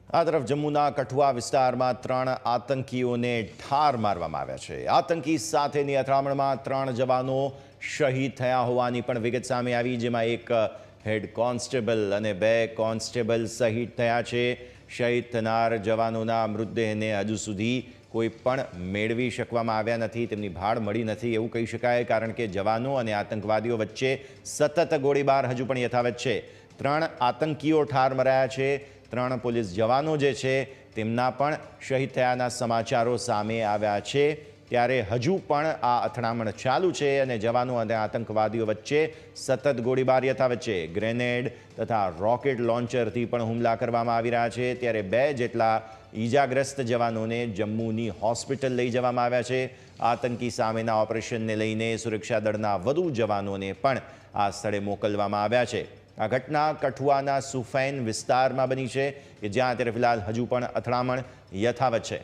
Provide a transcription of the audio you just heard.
આ તરફ જમ્મુના કઠુઆ વિસ્તારમાં 3 આતંકીઓને ઠાર મારવામાં આવ્યા છે। આતંકી સાથેની અથડામણમાં 3 જવાનો શહીદ થયા હોવાની પણ વિગત સામે આવી, જેમાં એક હેડ કોન્સ્ટેબલ અને 2 કોન્સ્ટેબલ શહીદ થયા છે। શહીદ થનાર જવાનોના મૃતદેહને હજુ સુધી કોઈ પણ મેળવી શકવામાં આવ્યા નથી, તેમની ભાળ મળી નથી એવું કહી શકાય, કારણ કે જવાનો અને આતંકવાદીઓ વચ્ચે સતત ગોળીબાર હજુ પણ યથાવત છે। 3 આતંકીઓ ઠાર મરાયા છે। 3 પોલીસ જવાનો જે છે તેમના પણ શહીદ થયાના સમાચારો સામે આવ્યા છે। ત્યારે હજુ પણ આ અથડામણ ચાલુ છે અને જવાનો અને આતંકવાદીઓ વચ્ચે સતત ગોળીબાર યથાવત છે। ગ્રેનેડ તથા રોકેટ લોન્ચરથી પણ હુમલા કરવામાં આવી રહ્યા છે। ત્યારે 2 જેટલા ઈજાગ્રસ્ત જવાનોને જમ્મુની હોસ્પિટલ લઈ જવામાં આવ્યા છે। આતંકી સામેના ઓપરેશનને લઈને સુરક્ષા દળના વધુ જવાનોને પણ આ સ્થળે મોકલવામાં આવ્યા છે। આ ઘટના કઠુઆના સુફૈન વિસ્તારમાં બની છે કે જ્યાં અત્યારે ફિલહાલ હજુ પણ અથડામણ યથાવત છે।